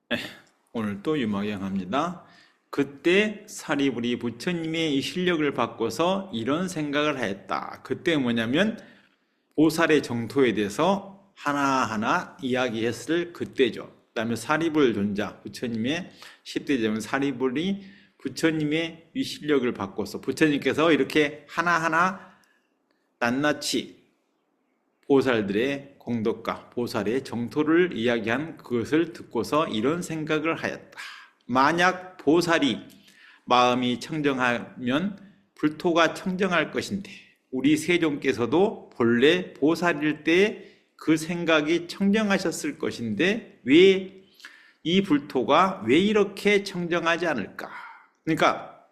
네, 오늘 또 유마경합니다. 그때 사리불이 부처님의 이 실력을 바꿔서 이런 생각을 하였다. 그때 뭐냐면 보살의 정토에 대해서 하나하나 이야기했을 그때죠. 그 다음에 사리불 존자, 부처님의 10대 제문 사리불이 부처님의 이 실력을 바꿔서 부처님께서 이렇게 하나하나 낱낱이 보살들의 공덕과 보살의 정토를 이야기한 그것을 듣고서 이런 생각을 하였다. 만약 보살이 마음이 청정하면 불토가 청정할 것인데 우리 세존께서도 본래 보살일 때 그 생각이 청정하셨을 것인데 왜 이 불토가 왜 이렇게 청정하지 않을까? 그러니까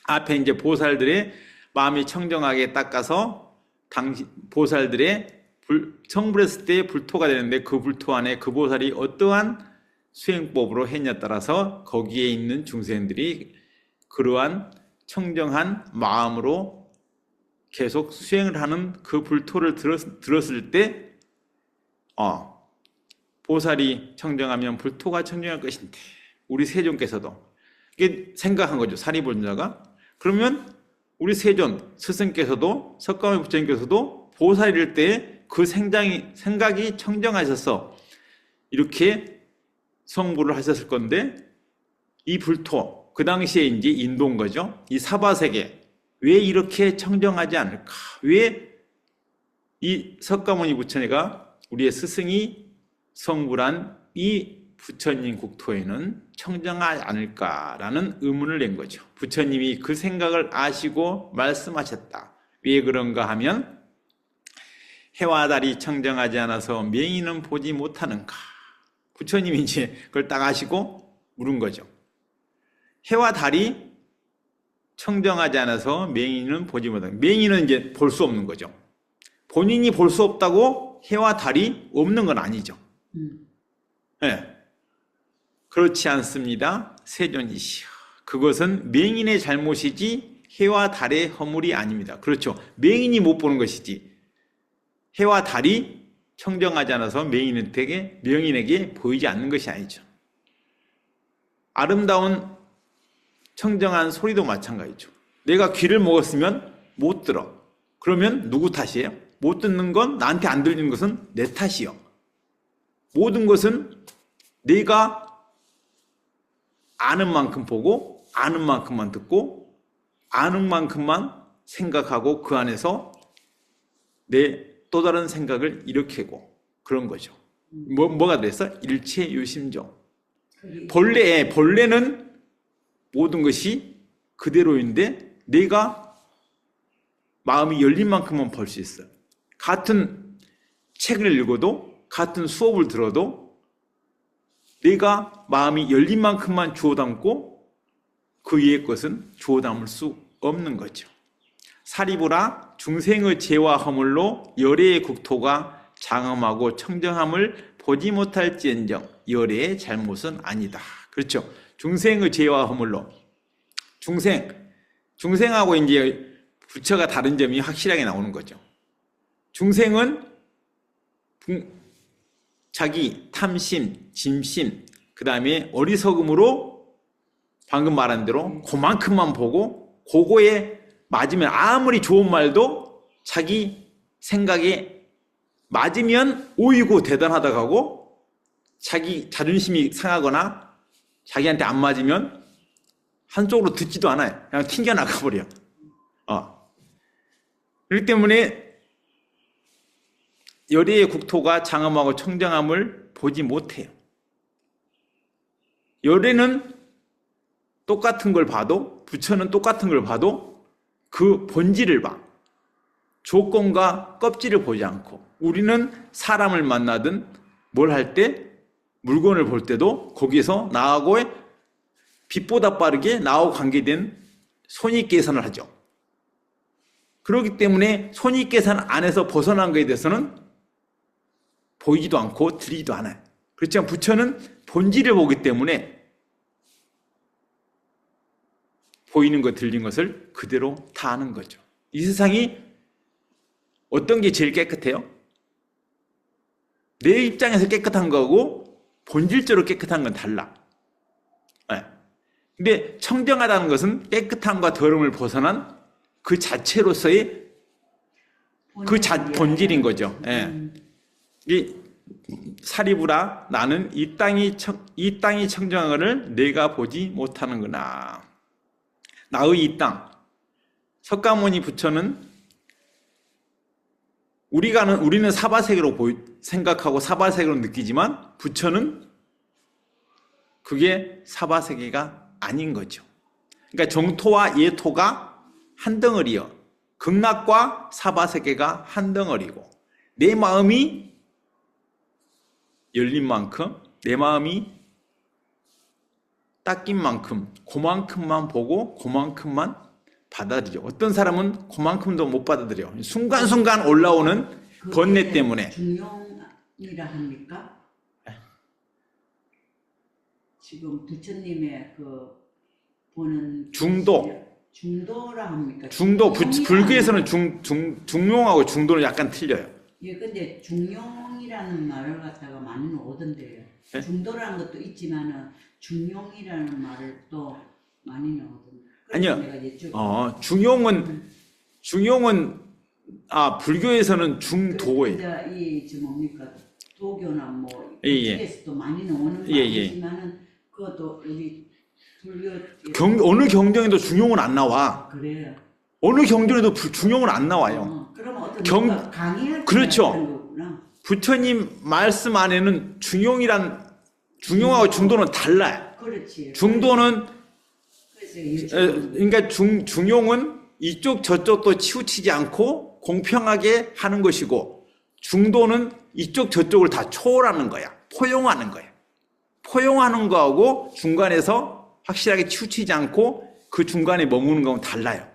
앞에 이제 보살들의 마음이 청정하게 닦아서 보살들의 청불했을 때 불토가 되는데 그 불토 안에 그 보살이 어떠한 수행법으로 했냐에 따라서 거기에 있는 중생들이 그러한 청정한 마음으로 계속 수행을 하는 그 불토를 들었을 때 보살이 청정하면 불토가 청정할 것인데 우리 세존께서도 이게 생각한 거죠. 사리불자가. 그러면 우리 세존 스승께서도 석가모니 부처님께서도 보살일 때 그 생각이 청정하셔서 이렇게 성불을 하셨을 건데 이 불토, 그 당시에 이제 인도인 거죠. 이 사바세계 왜 이렇게 청정하지 않을까? 왜 이 석가모니 부처님과 우리의 스승이 성불한 이 부처님 국토에는 청정하지 않을까라는 의문을 낸 거죠. 부처님이 그 생각을 아시고 말씀하셨다. 왜 그런가 하면 해와 달이 청정하지 않아서 맹인은 보지 못하는가? 부처님이 이제 그걸 딱 아시고 물은 거죠. 해와 달이 청정하지 않아서 맹인은 보지 못하는가? 맹인은 이제 볼 수 없는 거죠. 본인이 볼 수 없다고 해와 달이 없는 건 아니죠. 네. 그렇지 않습니다. 세존이시여. 그것은 맹인의 잘못이지 해와 달의 허물이 아닙니다. 그렇죠. 맹인이 못 보는 것이지 해와 달이 청정하지 않아서 명인에게 보이지 않는 것이 아니죠. 아름다운 청정한 소리도 마찬가지죠. 내가 귀를 먹었으면 못 들어. 그러면 누구 탓이에요? 못 듣는 건, 나한테 안 들리는 것은 내 탓이요. 모든 것은 내가 아는 만큼 보고 아는 만큼만 듣고 아는 만큼만 생각하고 그 안에서 내 또 다른 생각을 일으키고 그런 거죠. 뭐가 됐어? 일체유심정. 본래는 모든 것이 그대로인데 내가 마음이 열린 만큼만 볼 수 있어요. 같은 책을 읽어도 같은 수업을 들어도 내가 마음이 열린 만큼만 주워 담고 그 위의 것은 주워 담을 수 없는 거죠. 사리불아 중생의 죄와 허물로 열애의 국토가 장엄하고 청정함을 보지 못할지언정 열애의 잘못은 아니다. 그렇죠. 중생의 죄와 허물로 중생하고 이제 부처가 다른 점이 확실하게 나오는 거죠. 중생은 자기 탐심, 짐심, 그 다음에 어리석음으로 방금 말한 대로 그만큼만 보고 그거에 맞으면 아무리 좋은 말도 자기 생각에 맞으면 오이고 대단하다고 하고 자기 자존심이 상하거나 자기한테 안 맞으면 한쪽으로 듣지도 않아요. 그냥 튕겨나가 버려. 그렇기 때문에 열애의 국토가 장엄하고 청정함을 보지 못해요. 열애는 똑같은 걸 봐도 부처는 똑같은 걸 봐도 그 본질을 봐. 조건과 껍질을 보지 않고 우리는 사람을 만나든 뭘 할 때 물건을 볼 때도 거기에서 나하고의 빛보다 빠르게 나하고 관계된 손익계산을 하죠. 그렇기 때문에 손익계산 안에서 벗어난 것에 대해서는 보이지도 않고 들리지도 않아요. 그렇지만 부처는 본질을 보기 때문에 보이는 것, 들린 것을 그대로 다 아는 거죠. 이 세상이 어떤 게 제일 깨끗해요? 내 입장에서 깨끗한 거하고 본질적으로 깨끗한 건 달라. 예. 근데 청정하다는 것은 깨끗함과 더러움을 벗어난 그 자체로서의 본질인 거죠. 예. 이 사리부라 나는 이 땅이 청정하거늘 내가 보지 못하는구나. 나의 이 땅. 석가모니 부처는 우리는 사바세계로 생각하고 사바세계로 느끼지만 부처는 그게 사바세계가 아닌 거죠. 그러니까 정토와 예토가 한 덩어리요. 극락과 사바세계가 한 덩어리고 내 마음이 열린 만큼 내 마음이 닦인 만큼 그만큼만 보고 그만큼만 받아들여. 어떤 사람은 그만큼도 못 받아들여. 순간순간 올라오는 번뇌 때문에. 중용이라 합니까? 지금 부처님의 그 보는 중도라 합니까? 중도 불교에서는 중용하고 중도는 약간 틀려요. 예, 근데 중용이라는 말을 갖다가 많이 오던데요. 네? 중도라는 것도 있지만은 중용이라는 말을 또 많이 나오던데. 아니요. 중용은 불교에서는 중도예요. 이 뭡니까 도교나 뭐 예. 이쪽에서도 많이 나오는 예. 말이지만은 그것도 우리 불교 어느 경전에도 중용은 안 나와. 그래요. 어느 경전에도 중용은 안 나와요. 그러면 어떤 강의할 그렇죠. 부처님 말씀 안에는 중용하고 중도는 달라요. 그렇지. 중도는 그러니까 중용은 이쪽 저쪽도 치우치지 않고 공평하게 하는 것이고 중도는 이쪽 저쪽을 다 초월하는 거야. 포용하는 거야. 포용하는 거하고 중간에서 확실하게 치우치지 않고 그 중간에 머무는 거하고 달라요.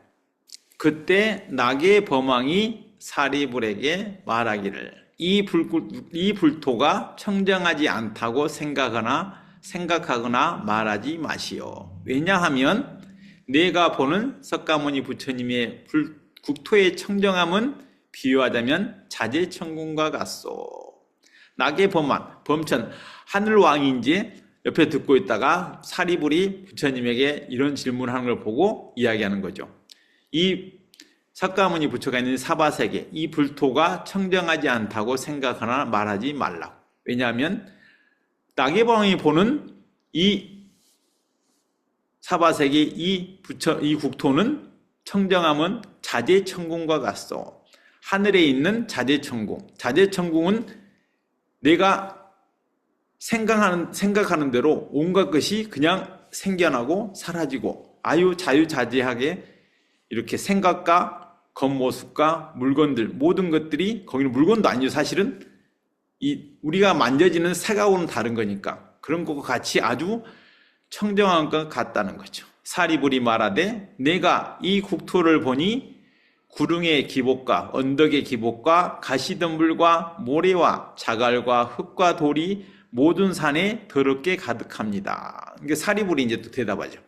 그때 낙의 범왕이 사리불에게 말하기를 이 불토가 청정하지 않다고 생각하거나 말하지 마시오. 왜냐하면 내가 보는 석가모니 부처님의 국토의 청정함은 비유하자면 자재천궁과 같소. 낙의 범천 하늘왕인지 옆에 듣고 있다가 사리불이 부처님에게 이런 질문을 하는 걸 보고 이야기하는 거죠. 이 석가모니 부처가 있는 사바세계, 이 불토가 청정하지 않다고 생각하나 말하지 말라고. 왜냐하면 낙의 범왕이 보는 이 사바세계, 이 국토는 청정함은 자재천궁과 같소. 하늘에 있는 자재천궁. 자재천궁은 내가 생각하는 대로 온갖 것이 그냥 생겨나고 사라지고 자유자재하게 이렇게 생각과 겉모습과 물건들 모든 것들이 거기는 물건도 아니죠. 사실은 우리가 만져지는 색하고는 다른 거니까 그런 것과 같이 아주 청정한 것 같다는 거죠. 사리불이 말하되 내가 이 국토를 보니 구릉의 기복과 언덕의 기복과 가시덤불과 모래와 자갈과 흙과 돌이 모든 산에 더럽게 가득합니다. 그러니까 사리불이 이제 또 대답하죠.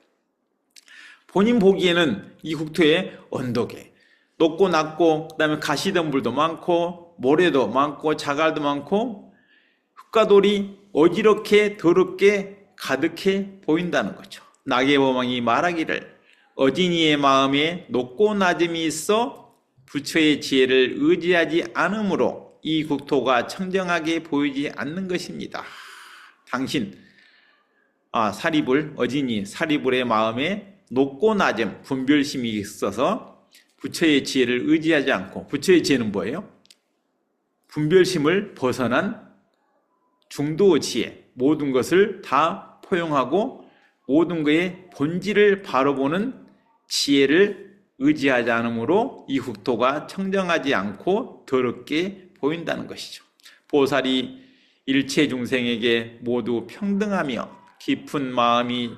본인 보기에는 이 국토에 언덕에 높고 낮고 그다음에 가시덤불도 많고 모래도 많고 자갈도 많고 흙과 돌이 어지럽게 더럽게 가득해 보인다는 거죠. 낙의 범왕이 말하기를 어진이의 마음에 높고 낮음이 있어 부처의 지혜를 의지하지 않으므로 이 국토가 청정하게 보이지 않는 것입니다. 당신 사리불 어진이 사리불의 마음에 높고 낮음 분별심이 있어서 부처의 지혜를 의지하지 않고 부처의 지혜는 뭐예요? 분별심을 벗어난 중도 지혜 모든 것을 다 포용하고 모든 것의 본질을 바로 보는 지혜를 의지하지 않으므로 이 국토가 청정하지 않고 더럽게 보인다는 것이죠. 보살이 일체 중생에게 모두 평등하며 깊은 마음이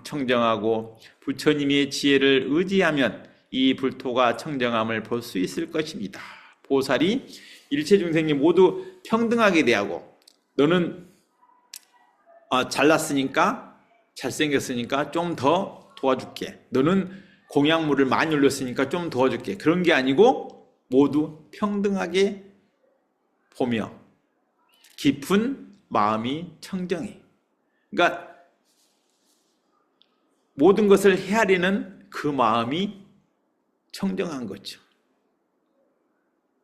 청정하고 부처님의 지혜를 의지하면 이 불토가 청정함을 볼 수 있을 것입니다. 보살이 일체 중생이 모두 평등하게 대하고 너는 잘났으니까 잘생겼으니까 좀 더 도와줄게. 너는 공약물을 많이 올렸으니까 좀 도와줄게. 그런 게 아니고 모두 평등하게 보며 깊은 마음이 청정해. 그러니까 모든 것을 헤아리는 그 마음이 청정한 거죠.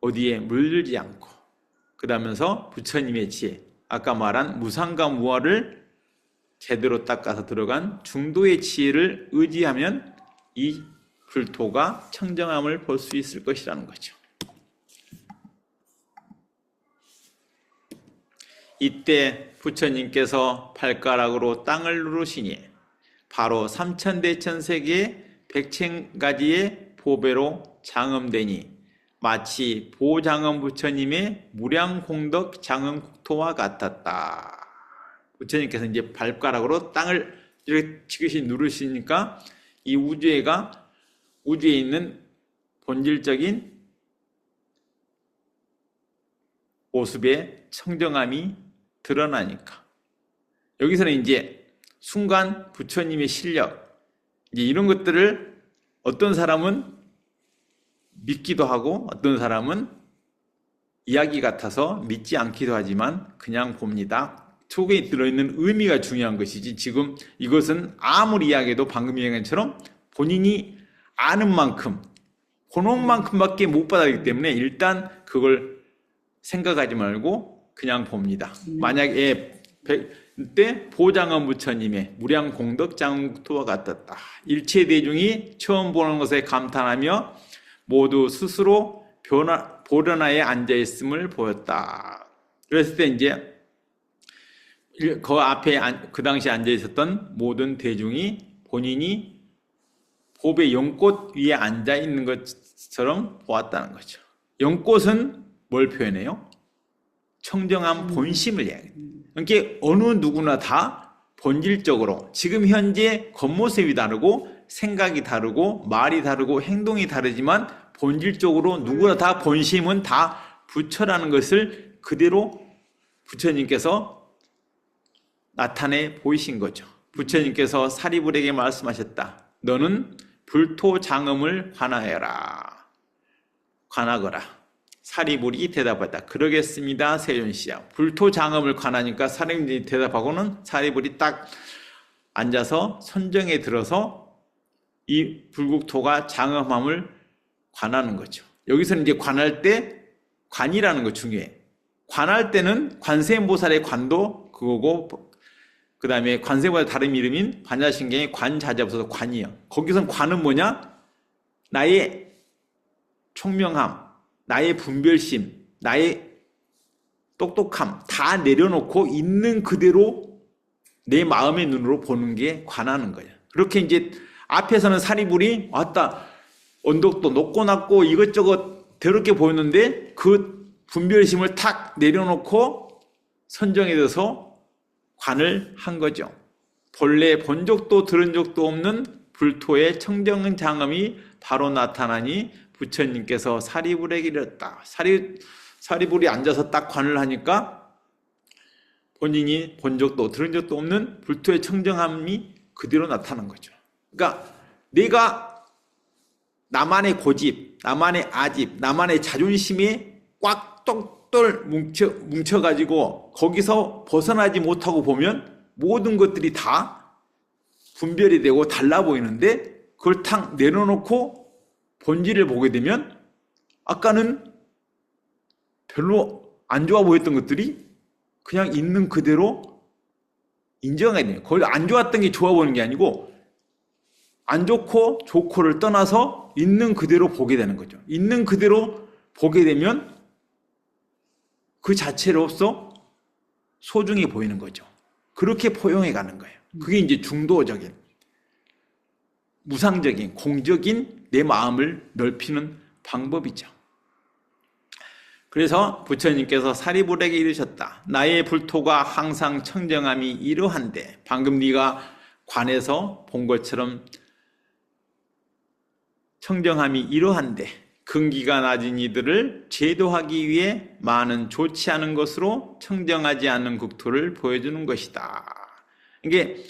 어디에 물들지 않고. 그러면서 부처님의 지혜, 아까 말한 무상과 무아를 제대로 닦아서 들어간 중도의 지혜를 의지하면 이 불토가 청정함을 볼 수 있을 것이라는 거죠. 이때 부처님께서 발가락으로 땅을 누르시니 바로 삼천대천세계의 백천가지의 보배로 장엄되니 마치 보장엄 부처님의 무량공덕 장엄국토와 같았다. 부처님께서 이제 발가락으로 땅을 이렇게 지그시 누르시니까 이 우주에 있는 본질적인 모습의 청정함이 드러나니까. 여기서는 이제 순간 부처님의 실력, 이제 이런 것들을 어떤 사람은 믿기도 하고 어떤 사람은 이야기 같아서 믿지 않기도 하지만 그냥 봅니다. 속에 들어있는 의미가 중요한 것이지 지금 이것은 아무리 이야기해도 방금 이야기처럼 본인이 아는 만큼 그놈만큼밖에 못 받아들이기 때문에 일단 그걸 생각하지 말고 그냥 봅니다. 만약에 그때 보장엄 부처님의 무량공덕 장엄국토와 같았다. 일체 대중이 처음 보는 것에 감탄하며 모두 스스로 보련하에 앉아있음을 보였다. 그랬을 때 이제 그 앞에 그 당시에 앉아있었던 모든 대중이 본인이 보배 연꽃 위에 앉아있는 것처럼 보았다는 거죠. 연꽃은 뭘 표현해요? 청정한 본심을 이야기해요. 그러니까 어느 누구나 다 본질적으로 지금 현재 겉모습이 다르고 생각이 다르고 말이 다르고 행동이 다르지만 본질적으로 누구나 다 본심은 다 부처라는 것을 그대로 부처님께서 나타내 보이신 거죠. 부처님께서 사리불에게 말씀하셨다. 너는 불토장엄을 관하여라. 관하거라. 사리불이 대답했다. 그러겠습니다, 세존씨야. 불토장엄을 관하니까 사리불이 대답하고는 사리불이 딱 앉아서 선정에 들어서 이 불국토가 장엄함을 관하는 거죠. 여기서는 이제 관할 때 관이라는 거 중요해. 관할 때는 관세음보살의 관도 그거고 그 다음에 관세음보살 다른 이름인 반야신경의 관자재없어서 관이에요. 거기선 관은 뭐냐? 나의 총명함, 나의 분별심, 나의 똑똑함 다 내려놓고 있는 그대로 내 마음의 눈으로 보는 게 관하는 거예요. 그렇게 이제 앞에서는 사리불이 왔다 언덕도 높고 낮고 이것저것 더럽게 보였는데 그 분별심을 탁 내려놓고 선정에 들어서 관을 한 거죠. 본래 본 적도 들은 적도 없는 불토의 청정 장엄이 바로 나타나니 부처님께서 사리불에게 이르렀다. 사리불이 앉아서 딱 관을 하니까 본인이 본 적도 들은 적도 없는 불토의 청정함이 그대로 나타난 거죠. 그러니까 내가 나만의 고집, 나만의 아집, 나만의 자존심에 꽉 똘똘 뭉쳐가지고 거기서 벗어나지 못하고 보면 모든 것들이 다 분별이 되고 달라 보이는데 그걸 탁 내려놓고 본질을 보게 되면 아까는 별로 안 좋아 보였던 것들이 그냥 있는 그대로 인정해야 돼요. 거기 안 좋았던 게 좋아 보이는 게 아니고 안 좋고 좋고를 떠나서 있는 그대로 보게 되는 거죠. 있는 그대로 보게 되면 그 자체로서 소중해 보이는 거죠. 그렇게 포용해 가는 거예요. 그게 이제 중도적인, 무상적인, 공적인 내 마음을 넓히는 방법이죠. 그래서 부처님께서 사리불에게 이르셨다. 나의 불토가 항상 청정함이 이러한데 방금 네가 관에서 본 것처럼 청정함이 이러한데 근기가 낮은 이들을 제도하기 위해 많은 좋지 않은 것으로 청정하지 않은 국토를 보여주는 것이다. 이게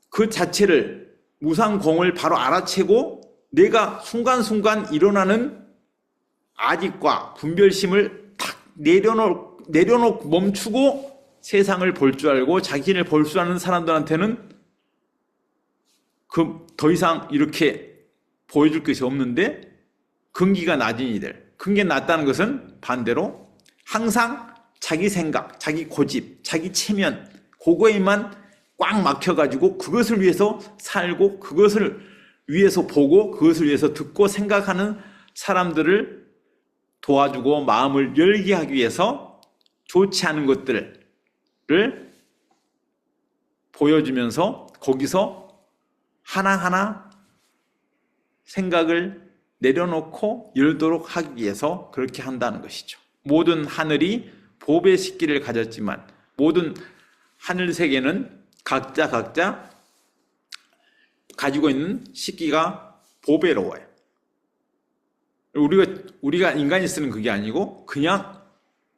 그 자체를 무상공을 바로 알아채고 내가 순간순간 일어나는 아집과 분별심을 탁 내려놓고 멈추고 세상을 볼 줄 알고 자신을 볼 줄 아는 사람들한테는 그 더 이상 이렇게 보여줄 것이 없는데 근기가 낮은 이들, 근기가 낮다는 것은 반대로 항상 자기 생각, 자기 고집, 자기 체면 그거에만 꽉 막혀가지고 그것을 위해서 살고 그것을 위해서 보고 그것을 위해서 듣고 생각하는 사람들을 도와주고 마음을 열게 하기 위해서 좋지 않은 것들을 보여주면서 거기서 하나하나 생각을 내려놓고 열도록 하기 위해서 그렇게 한다는 것이죠. 모든 하늘이 보배 식기를 가졌지만 모든 하늘 세계는 각자 가지고 있는 식기가 보배로워요. 우리가 인간이 쓰는 그게 아니고 그냥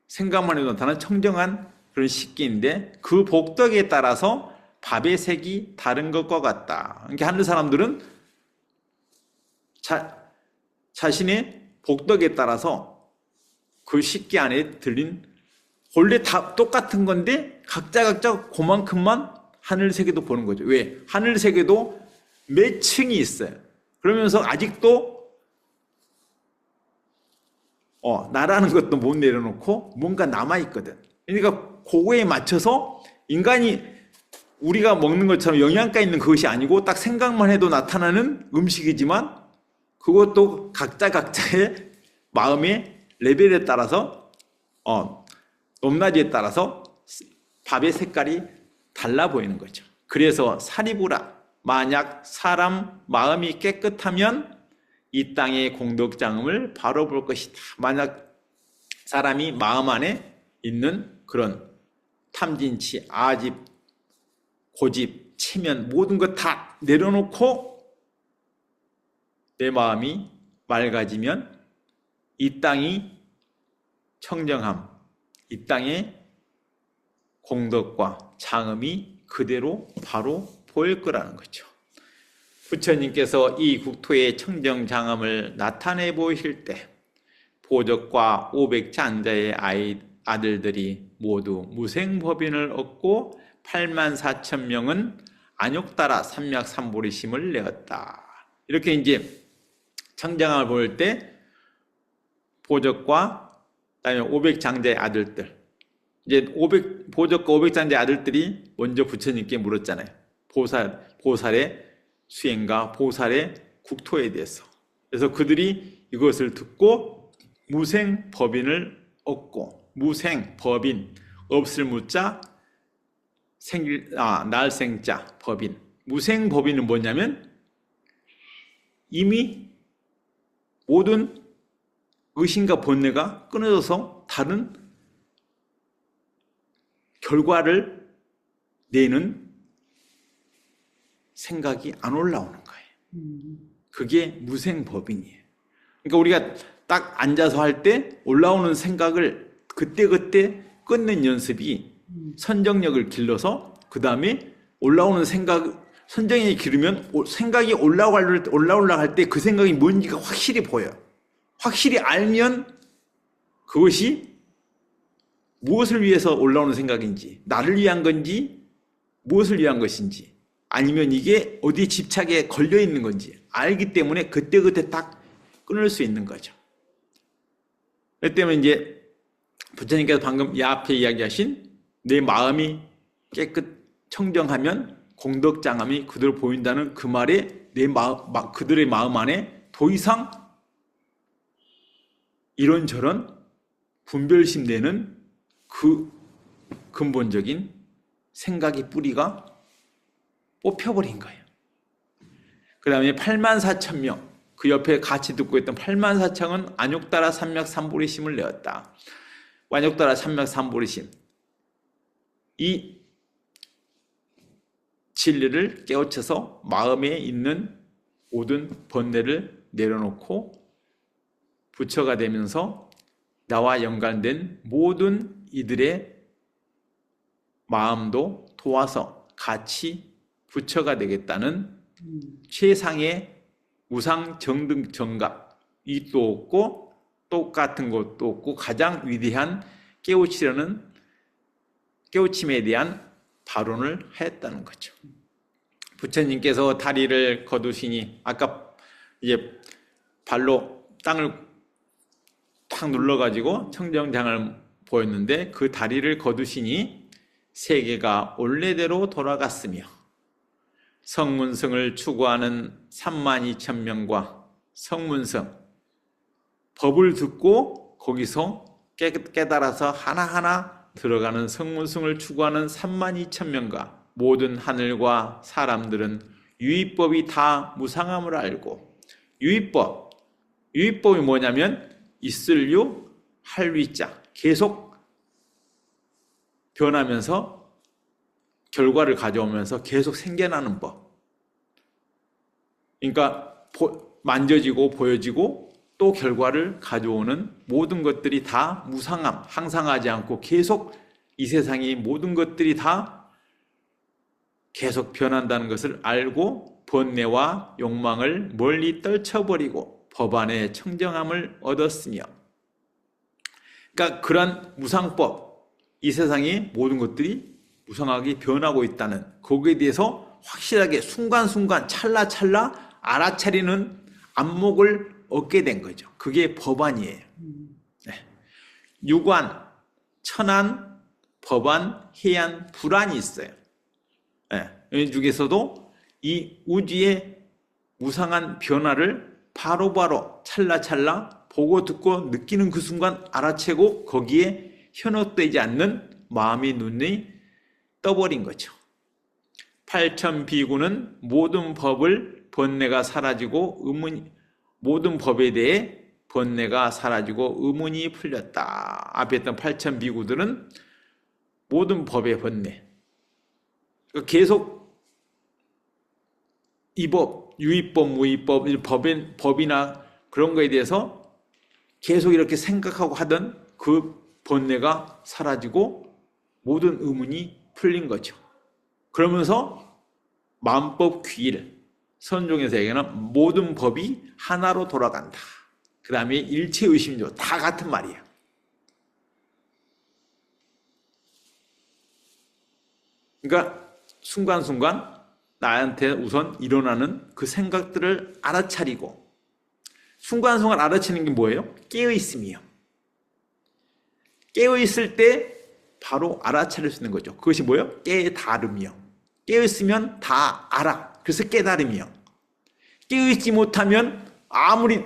생각만 해도 나타나는 청정한 그런 식기인데 그 복덕에 따라서 밥의 색이 다른 것과 같다. 그러니까 하늘 사람들은 자신의 복덕에 따라서 그 식기 안에 들린 원래 다 똑같은 건데 각자 그만큼만 하늘 세계도 보는 거죠. 왜? 하늘 세계도 몇 층이 있어요. 그러면서 아직도 나라는 것도 못 내려놓고 뭔가 남아있거든. 그러니까 그거에 맞춰서 인간이 우리가 먹는 것처럼 영양가 있는 그것이 아니고 딱 생각만 해도 나타나는 음식이지만 그것도 각자의 마음의 레벨에 따라서 높낮이에 따라서 밥의 색깔이 달라 보이는 거죠. 그래서 사리부라 만약 사람 마음이 깨끗하면 이 땅의 공덕장엄을 바로 볼 것이다. 만약 사람이 마음 안에 있는 그런 탐진치, 아집, 고집, 체면 모든 것 다 내려놓고 내 마음이 맑아지면 이 땅이 청정함, 이 땅의 공덕과 장엄이 그대로 바로 보일 거라는 거죠. 부처님께서 이 국토의 청정장엄을 나타내 보이실 때 보적과 500잔자의 아들들이 모두 무생법인을 얻고 84,000명은 안욕따라 삼맥삼보리심을 내었다. 이렇게 이제 청정함을 보일 때 보적과 그다음에 500장자의 아들들, 이제 보적과 500장자의 아들들이 먼저 부처님께 물었잖아요. 보살의 수행과 보살의 국토에 대해서. 그래서 그들이 이것을 듣고 무생법인을 얻고, 무생법인, 없을 무자, 날생자 법인. 무생법인은 뭐냐면 이미 모든 의심과 본뇌가 끊어져서 다른 결과를 내는 생각이 안 올라오는 거예요. 그게 무생법인이에요. 그러니까 우리가 딱 앉아서 할 때 올라오는 생각을 그때그때 끊는 연습이 선정력을 길러서 그 다음에 올라오는 생각, 선정력이 기르면 생각이 올라갈 때 그 생각이 뭔지가 확실히 보여요. 확실히 알면 그것이 무엇을 위해서 올라오는 생각인지, 나를 위한 건지, 무엇을 위한 것인지, 아니면 이게 어디 집착에 걸려 있는 건지 알기 때문에 그때그때 딱 끊을 수 있는 거죠. 그렇기 때문에 이제 부처님께서 방금 이 앞에 이야기하신 내 마음이 청정하면 공덕장엄이 그대로 보인다는 그 말에 그들의 마음 안에 더 이상 이런저런 분별심 내는 그 근본적인 생각의 뿌리가 뽑혀버린 거예요. 그 다음에 84,000명, 그 옆에 같이 듣고 있던 84,000은 안욕따라 삼맥삼보리심을 내었다. 안욕따라 삼맥삼보리심, 이 진리를 깨우쳐서 마음에 있는 모든 번뇌를 내려놓고 부처가 되면서 나와 연관된 모든 이들의 마음도 도와서 같이 부처가 되겠다는 최상의 우상정등 정갑이 또 없고 똑같은 것도 없고 가장 위대한 깨우침에 대한 발언을 했다는 거죠. 부처님께서 다리를 거두시니 아까 이제 발로 땅을 탁 눌러가지고 청정장을 보였는데 그 다리를 거두시니 세계가 원래대로 돌아갔으며 성문성을 추구하는 32,000명과 성문성 법을 듣고 거기서 깨달아서 하나하나 들어가는 성문성을 추구하는 32,000명과 모든 하늘과 사람들은 유의법이 다 무상함을 알고 유의법이 뭐냐면 있을 유, 할 위자 계속 변하면서 결과를 가져오면서 계속 생겨나는 법. 그러니까 만져지고 보여지고 또 결과를 가져오는 모든 것들이 다 무상함, 항상하지 않고 계속 이 세상의 모든 것들이 다 계속 변한다는 것을 알고 번뇌와 욕망을 멀리 떨쳐버리고 법안의 청정함을 얻었으며, 그러니까 그런 무상법, 이 세상의 모든 것들이 무상하게 변하고 있다는 거기에 대해서 확실하게 순간순간 찰나찰나 알아차리는 안목을 얻게 된 거죠. 그게 법안이에요. 네. 유관, 천안, 법안, 해안, 불안이 있어요. 네. 이 중에서도 이 우주의 무상한 변화를 바로바로 찰나찰나 보고 듣고 느끼는 그 순간 알아채고 거기에 현혹되지 않는 마음의 눈이 떠버린 거죠. 8,000비구는 모든 법을 번뇌가 사라지고 모든 법에 대해 번뇌가 사라지고 의문이 풀렸다. 앞에 했던 8,000비구들은 모든 법의 번뇌. 계속 이 법, 유의법, 무의법, 법이나 그런 거에 대해서 계속 이렇게 생각하고 하던 그 번뇌가 사라지고 모든 의문이 풀린 거죠. 그러면서 만법 귀일, 선종에서에게는 모든 법이 하나로 돌아간다. 그 다음에 일체의심조, 다 같은 말이에요. 그러니까 순간순간 나한테 우선 일어나는 그 생각들을 알아차리고, 순간순간 알아차리는 게 뭐예요? 깨어있음이요. 깨어있을 때 바로 알아차릴 수 있는 거죠. 그것이 뭐예요? 깨달음이요. 깨어있으면 다 알아. 그래서 깨달음이요. 깨어있지 못하면 아무리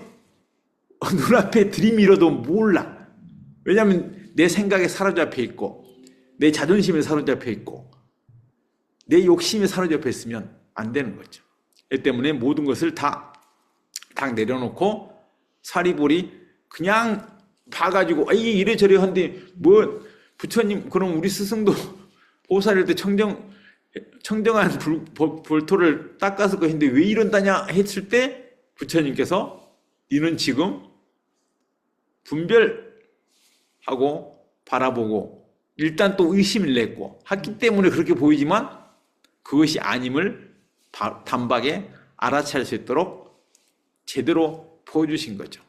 눈앞에 들이밀어도 몰라. 왜냐하면 내 생각에 사로잡혀 있고 내 자존심에 사로잡혀 있고 내 욕심에 사로잡혀 있으면 안 되는 거죠. 이 때문에 모든 것을 다 내려놓고 사리불이 그냥 봐가지고 이래저래 한데 뭐 부처님 그럼 우리 스승도 보살일 때 청정한 불토를 닦았을 것인데 왜 이런다냐 했을 때 부처님께서 너는 지금 분별하고 바라보고 일단 또 의심을 냈고 했기 때문에 그렇게 보이지만 그것이 아님을 단박에 알아차릴 수 있도록 제대로 보여주신 거죠.